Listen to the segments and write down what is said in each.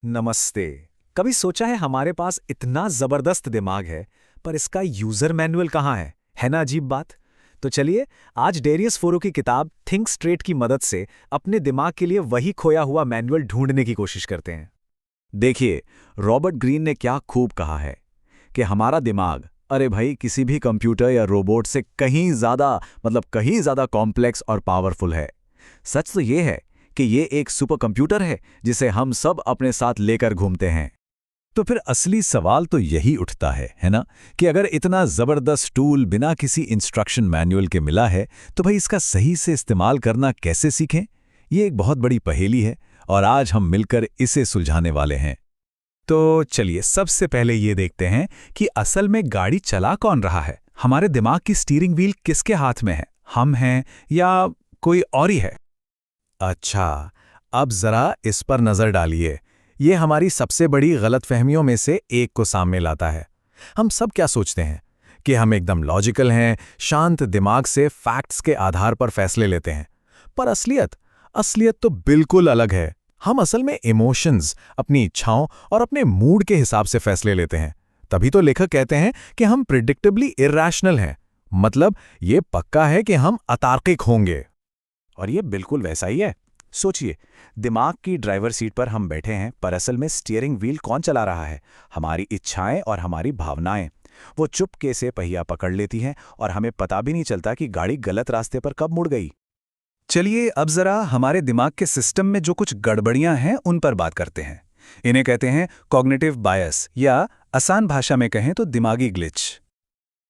नमस्ते। कभी सोचा है हमारे पास इतना जबरदस्त दिमाग है, पर इसका यूजर मैनुअल कहाँ है ना अजीब बात। तो चलिए, आज डेरियस फोरो की किताब थिंक स्ट्रेट की मदद से अपने दिमाग के लिए वही खोया हुआ मैनुअल ढूंढने की कोशिश करते हैं। देखिए, रॉबर्ट ग्रीन ने क्या खूब कहा है कि हमारा दिमाग, अरे भाई, किसी भी कंप्यूटर या रोबोट से कहीं ज़्यादा कॉम्प्लेक्स और पावरफुल है। सच तो ये है कि ये एक सुपर कंप्यूटर है जिसे हम सब अपने साथ लेकर घूमते हैं। तो फिर असली सवाल तो यही उठता है ना, कि अगर इतना ज़बरदस्त टूल बिना किसी इंस्ट्रक्शन मैनुअल के मिला है, तो भाई इसका सही से इस्तेमाल करना कैसे सीखें? ये एक बहुत बड़ी पहेली है और आज हम मिलकर इसे सुलझाने वाले हैं। तो चलिए, सबसे पहले ये देखते हैं कि असल में गाड़ी चला कौन रहा है। हमारे दिमाग की स्टीयरिंग व्हील किसके हाथ में है, हम हैं या कोई और ही है? अच्छा, अब जरा इस पर नजर डालिए। ये हमारी सबसे बड़ी गलतफहमियों में से एक को सामने लाता है। हम सब क्या सोचते हैं कि हम एकदम लॉजिकल हैं, शांत दिमाग से फैक्ट्स के आधार पर फैसले लेते हैं। पर असलियत असलियत तो बिल्कुल अलग है। हम असल में इमोशंस, अपनी इच्छाओं और अपने मूड के हिसाब से फैसले लेते हैं। तभी तो लेखक कहते हैं कि हम प्रिडिक्टेबली इरैशनल हैं। मतलब ये पक्का है कि हम अतार्किक होंगे। और ये बिल्कुल वैसा ही है। सोचिए, दिमाग की ड्राइवर सीट पर हम बैठे हैं, पर असल में स्टीयरिंग व्हील कौन चला रहा है? हमारी इच्छाएं और हमारी भावनाएं। वो चुपके से पहिया पकड़ लेती हैं और हमें पता भी नहीं चलता कि गाड़ी गलत रास्ते पर कब मुड़ गई। चलिए, अब जरा हमारे दिमाग के सिस्टम में जो कुछ गड़बड़ियां हैं उन पर बात करते हैं। इन्हें कहते हैं कॉग्निटिव बायस, या आसान भाषा में कहें तो दिमागी ग्लिच।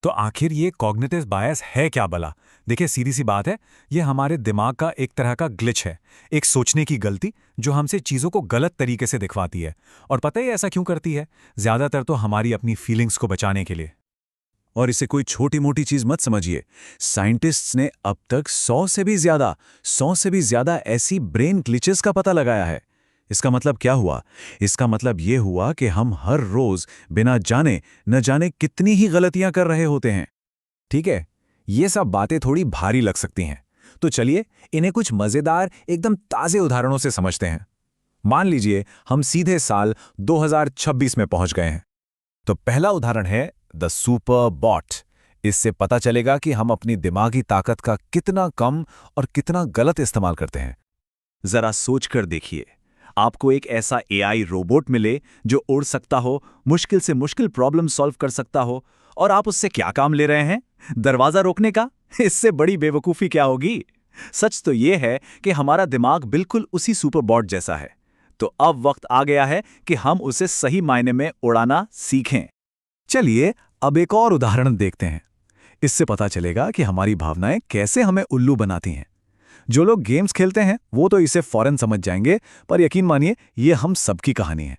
तो आखिर ये कॉग्निटिव बायस है क्या भला? देखिए, सीधी सी बात है, ये हमारे दिमाग का एक तरह का ग्लिच है, एक सोचने की गलती जो हमसे चीज़ों को गलत तरीके से दिखवाती है। और पता है ऐसा क्यों करती है? ज़्यादातर तो हमारी अपनी फीलिंग्स को बचाने के लिए। और इसे कोई छोटी मोटी चीज मत समझिए। साइंटिस्ट्स ने अब तक 100 से भी ज्यादा ऐसी ब्रेन ग्लिचेस का पता लगाया है। इसका मतलब क्या हुआ? इसका मतलब ये हुआ कि हम हर रोज बिना जाने न जाने कितनी ही गलतियां कर रहे होते हैं। ठीक है, ये सब बातें थोड़ी भारी लग सकती हैं। तो चलिए, इन्हें कुछ मज़ेदार, एकदम ताज़े उदाहरणों से समझते हैं। मान लीजिए हम सीधे साल 2026 में पहुंच गए हैं। तो पहला उदाहरण है द सुपर बॉट। इससे पता चलेगा कि हम अपनी दिमागी ताकत का कितना कम और कितना गलत इस्तेमाल करते हैं। जरा सोचकर देखिए, आपको एक ऐसा एआई रोबोट मिले जो उड़ सकता हो, मुश्किल से मुश्किल प्रॉब्लम सॉल्व कर सकता हो, और आप उससे क्या काम ले रहे हैं? दरवाजा रोकने का? इससे बड़ी बेवकूफ़ी क्या होगी? सच तो यह है कि हमारा दिमाग बिल्कुल उसी सुपर बॉट जैसा है। तो अब वक्त आ गया है कि हम उसे सही मायने में उड़ाना सीखें। चलिए, अब एक और उदाहरण देखते हैं। इससे पता चलेगा कि हमारी भावनाएं कैसे हमें उल्लू बनाती हैं। जो लोग गेम्स खेलते हैं वो तो इसे फौरन समझ जाएंगे, पर यकीन मानिए, ये हम सबकी कहानी है।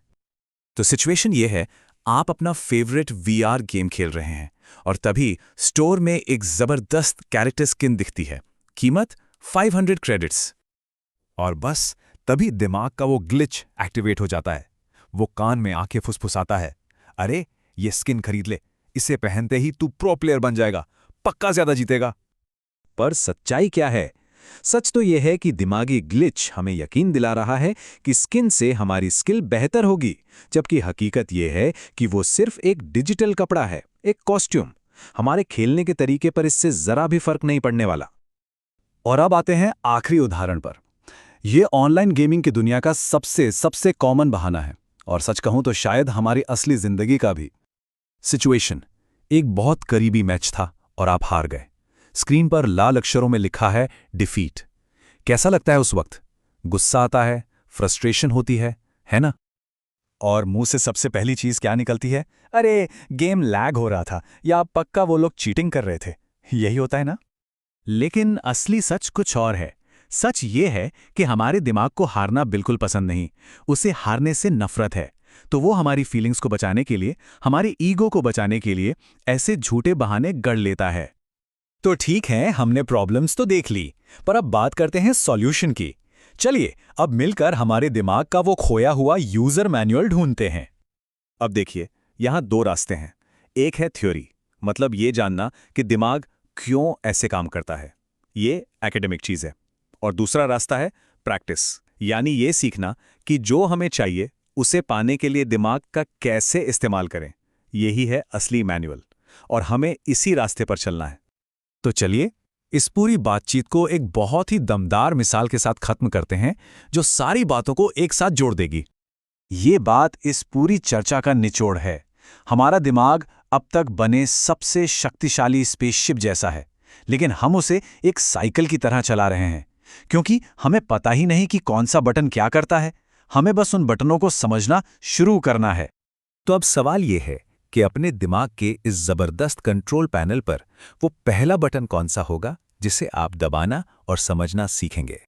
तो सिचुएशन ये है, आप अपना फेवरेट वीआर गेम खेल रहे हैं और तभी स्टोर में एक जबरदस्त कैरेक्टर स्किन दिखती है। कीमत 500 क्रेडिट्स। और बस तभी दिमाग का वो ग्लिच एक्टिवेट हो जाता है। वो कान में आके फुसफुसाता है, अरे ये स्किन खरीद ले, इसे पहनते ही तू प्रो प्लेयर बन जाएगा, पक्का ज्यादा जीतेगा। पर सच्चाई क्या है? सच तो यह है कि दिमागी ग्लिच हमें यकीन दिला रहा है कि स्किन से हमारी स्किल बेहतर होगी, जबकि हकीकत यह है कि वो सिर्फ एक डिजिटल कपड़ा है, एक कॉस्ट्यूम। हमारे खेलने के तरीके पर इससे जरा भी फर्क नहीं पड़ने वाला। और अब आते हैं आखिरी उदाहरण पर। यह ऑनलाइन गेमिंग की दुनिया का सबसे सबसे कॉमन बहाना है, और सच कहूं तो शायद हमारी असली जिंदगी का भी। सिचुएशन, एक बहुत करीबी मैच था और आप हार गए। स्क्रीन पर लाल अक्षरों में लिखा है डिफीट। कैसा लगता है उस वक्त? गुस्सा आता है, फ्रस्ट्रेशन होती है ना? और मुंह से सबसे पहली चीज क्या निकलती है? अरे, गेम लैग हो रहा था, या पक्का वो लोग चीटिंग कर रहे थे। यही होता है ना? लेकिन असली सच कुछ और है। सच ये है कि हमारे दिमाग को हारना बिल्कुल पसंद नहीं, उसे हारने से नफरत है। तो वो हमारी फीलिंग्स को बचाने के लिए, हमारे ईगो को बचाने के लिए ऐसे झूठे बहाने गढ़ लेता है। तो ठीक है, हमने प्रॉब्लम्स तो देख ली, पर अब बात करते हैं सॉल्यूशन की। चलिए, अब मिलकर हमारे दिमाग का वो खोया हुआ यूजर मैनुअल ढूंढते हैं। अब देखिए, यहां दो रास्ते हैं। एक है थ्योरी, मतलब ये जानना कि दिमाग क्यों ऐसे काम करता है, ये एकेडमिक चीज है। और दूसरा रास्ता है प्रैक्टिस, यानी ये सीखना कि जो हमें चाहिए उसे पाने के लिए दिमाग का कैसे इस्तेमाल करें, यही है असली मैनुअल, और हमें इसी रास्ते पर चलना है। तो चलिए इस पूरी बातचीत को एक बहुत ही दमदार मिसाल के साथ खत्म करते हैं, जो सारी बातों को एक साथ जोड़ देगी। ये बात इस पूरी चर्चा का निचोड़ है। हमारा दिमाग अब तक बने सबसे शक्तिशाली स्पेसशिप जैसा है, लेकिन हम उसे एक साइकिल की तरह चला रहे हैं, क्योंकि हमें पता ही नहीं कि कौन सा बटन क्या करता है। हमें बस उन बटनों को समझना शुरू करना है। तो अब सवाल ये है कि अपने दिमाग के इस जबरदस्त कंट्रोल पैनल पर वो पहला बटन कौन सा होगा जिसे आप दबाना और समझना सीखेंगे।